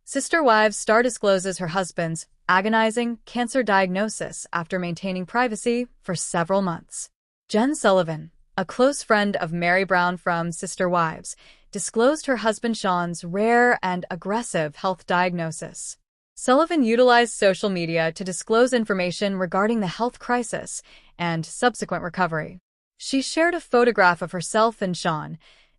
Sister Wives star discloses her husband's agonizing cancer diagnosis after maintaining privacy for several months. Jen Sullivan, a close friend of Meri Brown from Sister Wives, disclosed her husband Sean's rare and aggressive health diagnosis. Sullivan utilized social media to disclose information regarding the health crisis and subsequent recovery. She shared a photograph of herself and Sean,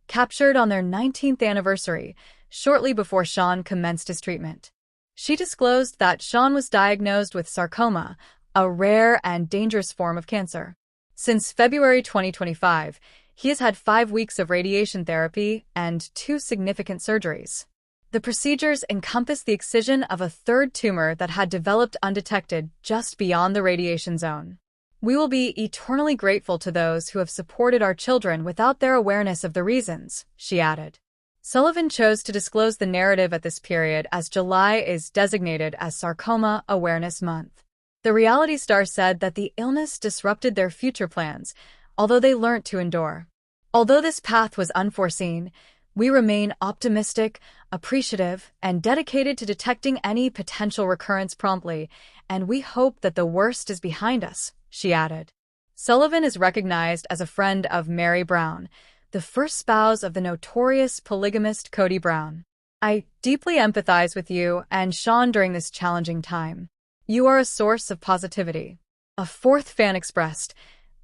captured on their 19th anniversary, shortly before Sean commenced his treatment. She disclosed that Sean was diagnosed with sarcoma, a rare and dangerous form of cancer. Since February 2025, he has had 5 weeks of radiation therapy and 2 significant surgeries. The procedures encompass the excision of a third tumor that had developed undetected just beyond the radiation zone. We will be eternally grateful to those who have supported our children without their awareness of the reasons, she added. Sullivan chose to disclose the narrative at this period as July is designated as Sarcoma Awareness Month. The reality star said that the illness disrupted their future plans, although they learned to endure. Although this path was unforeseen, we remain optimistic, appreciative, and dedicated to detecting any potential recurrence promptly, and we hope that the worst is behind us, she added. Sullivan is recognized as a friend of Meri Brown, the first spouse of the notorious polygamist Kody Brown. I deeply empathize with you and Sean during this challenging time. You are a source of positivity. A fourth fan expressed,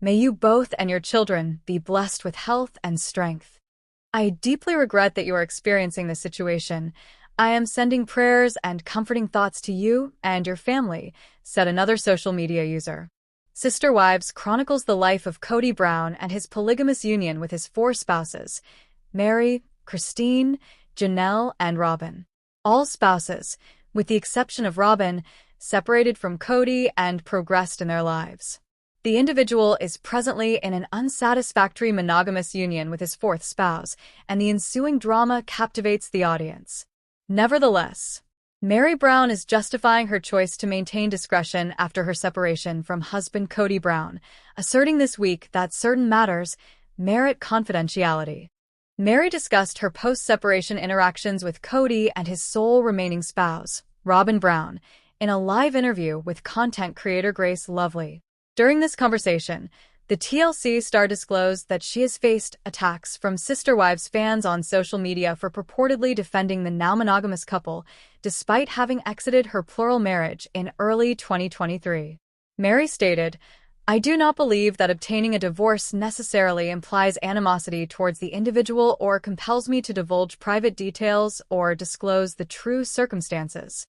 "May you both and your children be blessed with health and strength. I deeply regret that you are experiencing this situation. I am sending prayers and comforting thoughts to you and your family," said another social media user. Sister Wives chronicles the life of Kody Brown and his polygamous union with his 4 spouses, Meri, Christine, Janelle, and Robin. All spouses, with the exception of Robin, separated from Kody and progressed in their lives. The individual is presently in an unsatisfactory monogamous union with his 4th spouse, and the ensuing drama captivates the audience. Nevertheless, Meri Brown is justifying her choice to maintain discretion after her separation from husband Kody Brown, asserting this week that certain matters merit confidentiality. Meri discussed her post-separation interactions with Kody and his sole remaining spouse, Robin Brown, in a live interview with content creator Grace Lovely. During this conversation, the TLC star disclosed that she has faced attacks from Sister Wives fans on social media for purportedly defending the now monogamous couple, despite having exited her plural marriage in early 2023. Meri stated, "I do not believe that obtaining a divorce necessarily implies animosity towards the individual or compels me to divulge private details or disclose the true circumstances.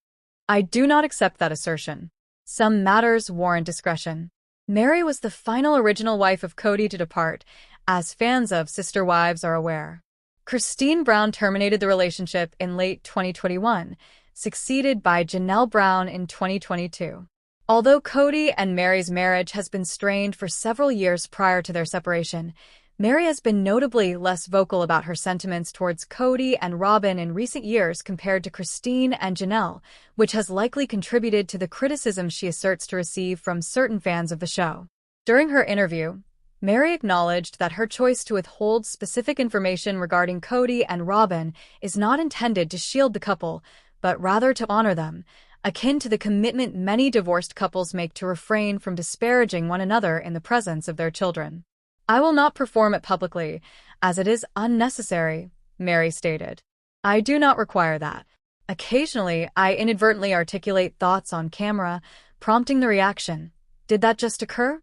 I do not accept that assertion. Some matters warrant discretion." Meri was the final original wife of Kody to depart, as fans of Sister Wives are aware. Christine Brown terminated the relationship in late 2021, succeeded by Janelle Brown in 2022. Although Kody and Meri's marriage has been strained for several years prior to their separation, Meri has been notably less vocal about her sentiments towards Kody and Robin in recent years compared to Christine and Janelle, which has likely contributed to the criticism she asserts to receive from certain fans of the show. During her interview, Meri acknowledged that her choice to withhold specific information regarding Kody and Robin is not intended to shield the couple, but rather to honor them, akin to the commitment many divorced couples make to refrain from disparaging one another in the presence of their children. "I will not perform it publicly, as it is unnecessary," Meri stated. "I do not require that. Occasionally, I inadvertently articulate thoughts on camera, prompting the reaction, 'Did that just occur?'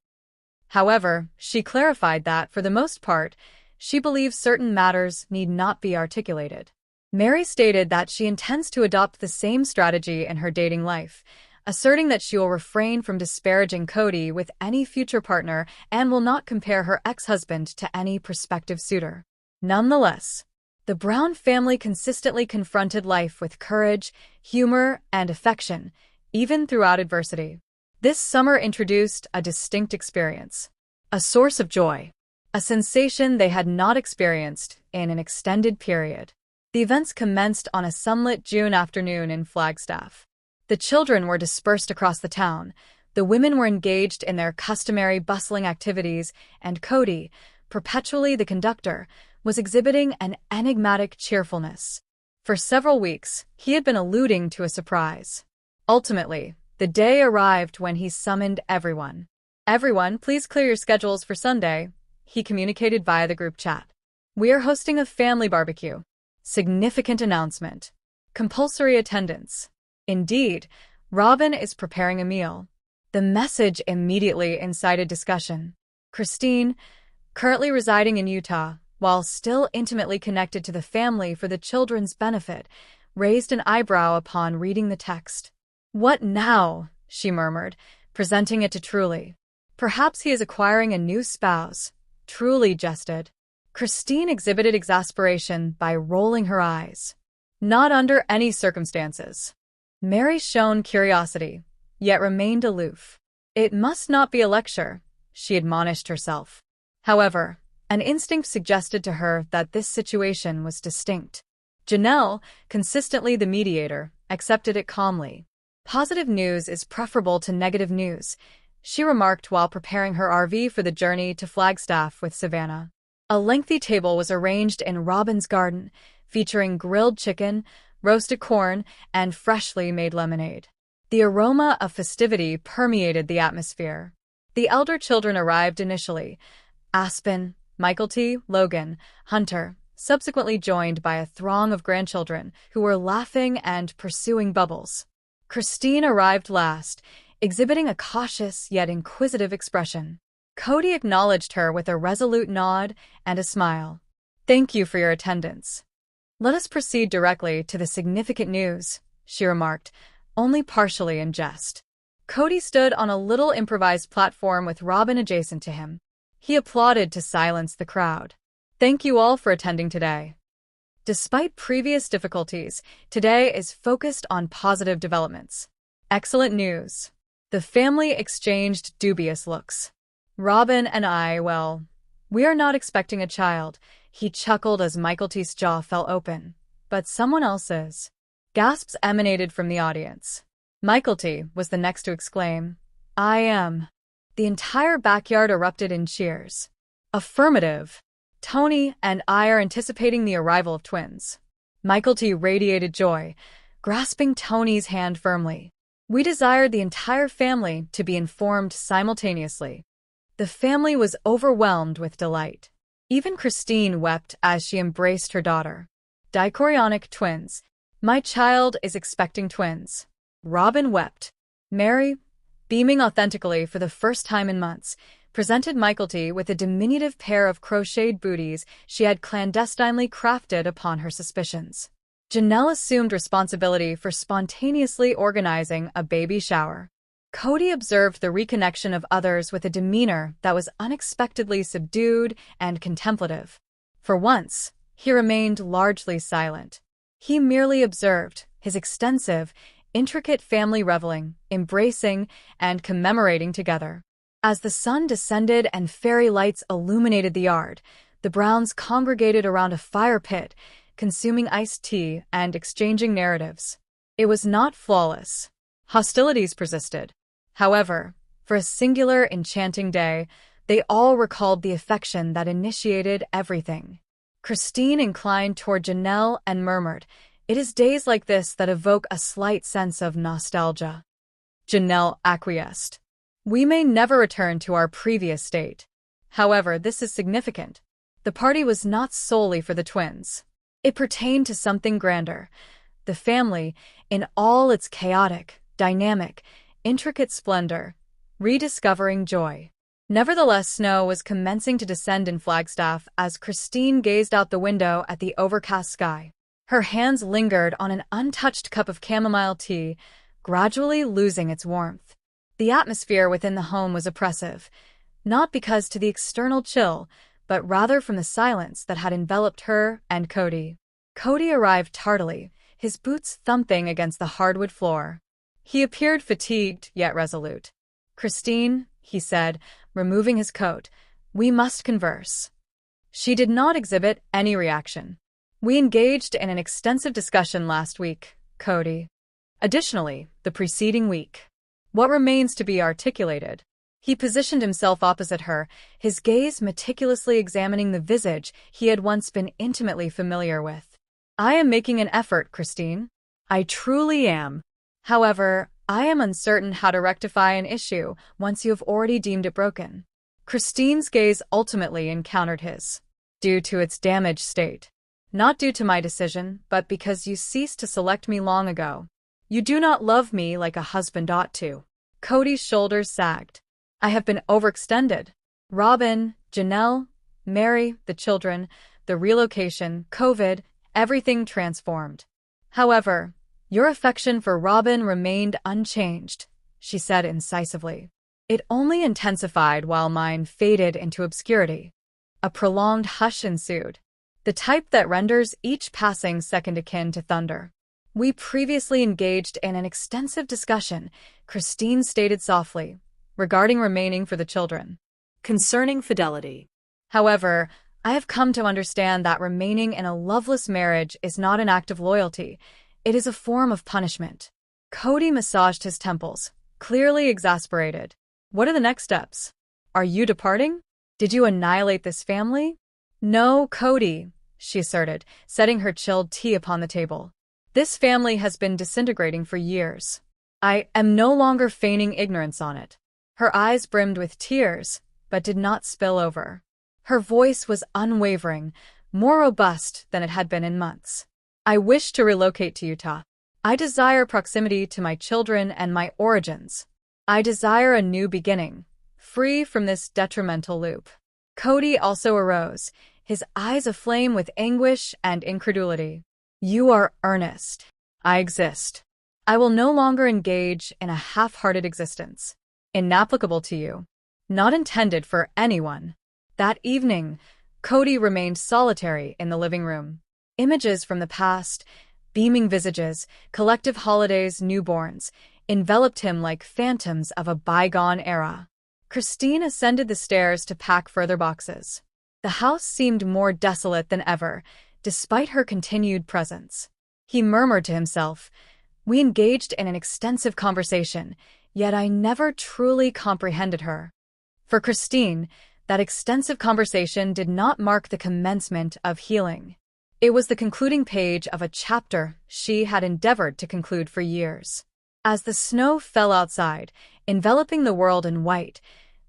However, she clarified that, for the most part, she believes certain matters need not be articulated. Meri stated that she intends to adopt the same strategy in her dating life, asserting that she will refrain from disparaging Kody with any future partner and will not compare her ex-husband to any prospective suitor. Nonetheless, the Brown family consistently confronted life with courage, humor, and affection, even throughout adversity. This summer introduced a distinct experience, a source of joy, a sensation they had not experienced in an extended period. The events commenced on a sunlit June afternoon in Flagstaff. The children were dispersed across the town, the women were engaged in their customary bustling activities, and Kody, perpetually the conductor, was exhibiting an enigmatic cheerfulness. For several weeks, he had been alluding to a surprise. Ultimately, the day arrived when he summoned everyone. "Everyone, please clear your schedules for Sunday," he communicated via the group chat. "We are hosting a family barbecue. Significant announcement. Compulsory attendance. Indeed, Robin is preparing a meal." The message immediately incited discussion. Christine, currently residing in Utah, while still intimately connected to the family for the children's benefit, raised an eyebrow upon reading the text. "What now?" she murmured, presenting it to Truly. "Perhaps he is acquiring a new spouse," Truly jested. Christine exhibited exasperation by rolling her eyes. "Not under any circumstances." Meri showed curiosity, yet remained aloof. "It must not be a lecture," she admonished herself. However, an instinct suggested to her that this situation was distinct. Janelle, consistently the mediator, accepted it calmly. "Positive news is preferable to negative news," she remarked while preparing her RV for the journey to Flagstaff with Savannah. A lengthy table was arranged in Robin's garden, featuring grilled chicken, roasted corn, and freshly made lemonade. The aroma of festivity permeated the atmosphere. The elder children arrived initially: Aspen, Michael T., Logan, Hunter, subsequently joined by a throng of grandchildren who were laughing and pursuing Bubbles. Christine arrived last, exhibiting a cautious yet inquisitive expression. Cody acknowledged her with a resolute nod and a smile. "Thank you for your attendance. Let us proceed directly to the significant news," she remarked, only partially in jest. Cody stood on a little improvised platform with Robin adjacent to him. He applauded to silence the crowd. "Thank you all for attending today. Despite previous difficulties, today is focused on positive developments. Excellent news." The family exchanged dubious looks. "Robin and well, we are not expecting a child," he chuckled as Michael T's jaw fell open. "But someone else is." Gasps emanated from the audience. Michael T. was the next to exclaim, "I am." The entire backyard erupted in cheers. "Affirmative. Tony and I are anticipating the arrival of twins." Michael T. radiated joy, grasping Tony's hand firmly. "We desired the entire family to be informed simultaneously." The family was overwhelmed with delight. Even Christine wept as she embraced her daughter. "Dichorionic twins. My child is expecting twins." Robin wept. Meri, beaming authentically for the first time in months, presented Michael T. with a diminutive pair of crocheted booties she had clandestinely crafted upon her suspicions. Janelle assumed responsibility for spontaneously organizing a baby shower. Cody observed the reconnection of others with a demeanor that was unexpectedly subdued and contemplative. For once, he remained largely silent. He merely observed his extensive, intricate family reveling, embracing, and commemorating together. As the sun descended and fairy lights illuminated the yard, the Browns congregated around a fire pit, consuming iced tea and exchanging narratives. It was not flawless. Hostilities persisted. However, for a singular, enchanting day, they all recalled the affection that initiated everything. Christine inclined toward Janelle and murmured, "It is days like this that evoke a slight sense of nostalgia." Janelle acquiesced. "We may never return to our previous state. However, this is significant. The party was not solely for the twins. It pertained to something grander. The family, in all its chaotic, dynamic, intricate splendor, rediscovering joy." Nevertheless, snow was commencing to descend in Flagstaff as Christine gazed out the window at the overcast sky. Her hands lingered on an untouched cup of chamomile tea, gradually losing its warmth. The atmosphere within the home was oppressive, not because to the external chill, but rather from the silence that had enveloped her and Cody. Cody arrived tardily, his boots thumping against the hardwood floor. He appeared fatigued yet resolute. "Christine," he said, removing his coat, "we must converse." She did not exhibit any reaction. "We engaged in an extensive discussion last week, Cody. Additionally, the preceding week. What remains to be articulated?" He positioned himself opposite her, his gaze meticulously examining the visage he had once been intimately familiar with. I am making an effort, Christine. I truly am. However, I am uncertain how to rectify an issue once you have already deemed it broken. Christine's gaze ultimately encountered his. Due to its damaged state. Not due to my decision, but because you ceased to select me long ago. You do not love me like a husband ought to. Cody's shoulders sagged. I have been overextended. Robin, Janelle, Meri, the children, the relocation, COVID, everything transformed. However, your affection for Robin remained unchanged, she said incisively. It only intensified while mine faded into obscurity. A prolonged hush ensued, the type that renders each passing second akin to thunder. We previously engaged in an extensive discussion, Christine stated softly, regarding remaining for the children. Concerning fidelity. However, I have come to understand that remaining in a loveless marriage is not an act of loyalty. It is a form of punishment. Cody massaged his temples, clearly exasperated. What are the next steps? Are you departing? Did you annihilate this family? No, Cody, she asserted, setting her chilled tea upon the table. This family has been disintegrating for years. I am no longer feigning ignorance on it. Her eyes brimmed with tears, but did not spill over. Her voice was unwavering, more robust than it had been in months. I wish to relocate to Utah. I desire proximity to my children and my origins. I desire a new beginning, free from this detrimental loop. Cody also arose, his eyes aflame with anguish and incredulity. You are earnest. I exist. I will no longer engage in a half-hearted existence. Inapplicable to you. Not intended for anyone. That evening, Cody remained solitary in the living room. Images from the past, beaming visages, collective holidays, newborns, enveloped him like phantoms of a bygone era. Christine ascended the stairs to pack further boxes. The house seemed more desolate than ever, despite her continued presence. He murmured to himself, "We engaged in an extensive conversation, yet I never truly comprehended her." For Christine, that extensive conversation did not mark the commencement of healing. It was the concluding page of a chapter she had endeavored to conclude for years. As the snow fell outside, enveloping the world in white,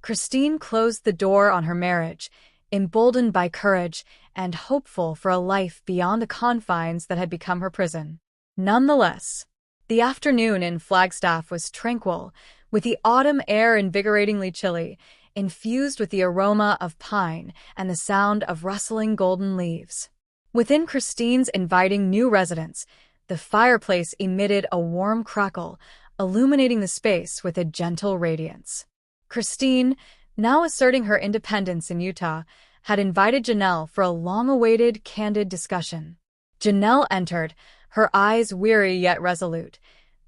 Christine closed the door on her marriage, emboldened by courage and hopeful for a life beyond the confines that had become her prison. Nonetheless, the afternoon in Flagstaff was tranquil, with the autumn air invigoratingly chilly, infused with the aroma of pine and the sound of rustling golden leaves. Within Christine's inviting new residence, the fireplace emitted a warm crackle, illuminating the space with a gentle radiance. Christine, now asserting her independence in Utah, had invited Janelle for a long-awaited, candid discussion. Janelle entered, her eyes weary yet resolute,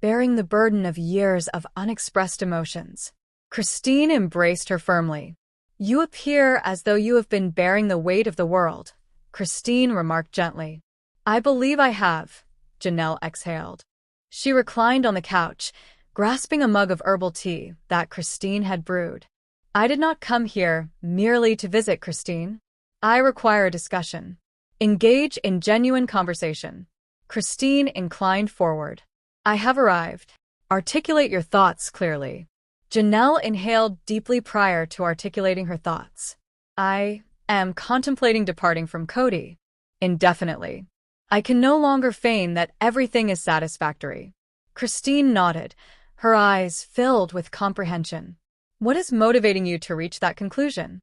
bearing the burden of years of unexpressed emotions. Christine embraced her firmly. "You appear as though you have been bearing the weight of the world," Christine remarked gently. "I believe I have," Janelle exhaled. She reclined on the couch, grasping a mug of herbal tea that Christine had brewed. "I did not come here merely to visit, Christine. I require a discussion. Engage in genuine conversation." Christine inclined forward. "I have arrived. Articulate your thoughts clearly." Janelle inhaled deeply prior to articulating her thoughts. "I am contemplating departing from Cody. Indefinitely. I can no longer feign that everything is satisfactory." Christine nodded, her eyes filled with comprehension. "What is motivating you to reach that conclusion?"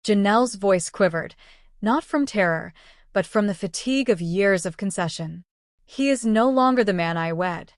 Janelle's voice quivered, not from terror, but from the fatigue of years of concession. "He is no longer the man I wed.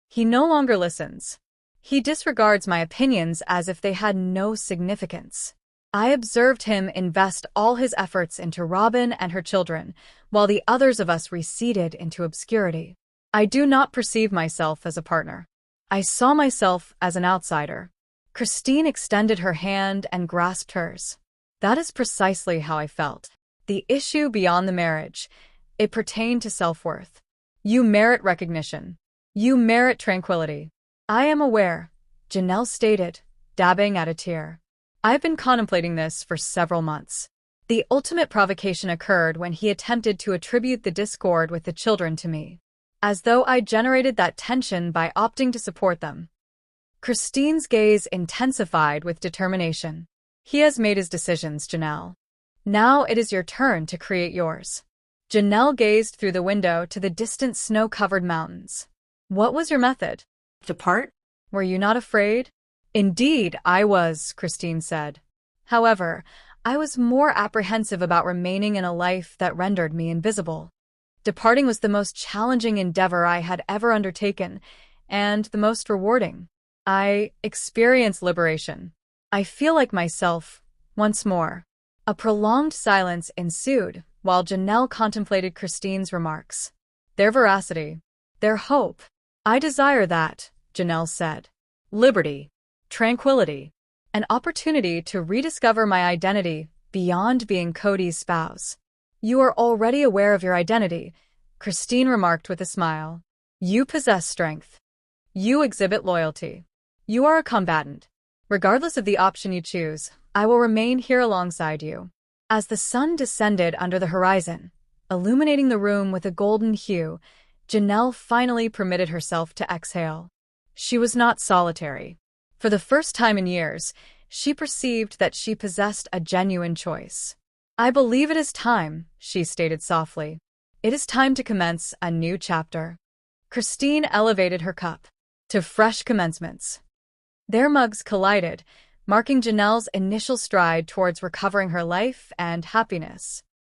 He no longer listens. He disregards my opinions as if they had no significance. I observed him invest all his efforts into Robin and her children, while the others of us receded into obscurity. I do not perceive myself as a partner. I saw myself as an outsider." Christine extended her hand and grasped hers. "That is precisely how I felt. The issue beyond the marriage. It pertained to self-worth. You merit recognition. You merit tranquility." "I am aware," Janelle stated, dabbing at a tear. "I've been contemplating this for several months. The ultimate provocation occurred when he attempted to attribute the discord with the children to me, as though I generated that tension by opting to support them. Christine's gaze intensified with determination. He has made his decisions, Janelle. Now it is your turn to create yours. Janelle gazed through the window to the distant snow-covered mountains. What was your method? Depart? Were you not afraid? Indeed, I was, Christine said. However, I was more apprehensive about remaining in a life that rendered me invisible. Departing was the most challenging endeavor I had ever undertaken, and the most rewarding. I experienced liberation. I feel like myself, once more. A prolonged silence ensued while Janelle contemplated Christine's remarks. Their veracity, their hope. I desire that, Janelle said. Liberty, tranquility, an opportunity to rediscover my identity beyond being Cody's spouse. You are already aware of your identity, Christine remarked with a smile. You possess strength. You exhibit loyalty. You are a combatant. Regardless of the option you choose, I will remain here alongside you. As the sun descended under the horizon, illuminating the room with a golden hue, Janelle finally permitted herself to exhale. She was not solitary. For the first time in years, she perceived that she possessed a genuine choice. I believe it is time, she stated softly. It is time to commence a new chapter. Christine elevated her cup to fresh commencements. Their mugs collided, marking Janelle's initial stride towards recovering her life and happiness.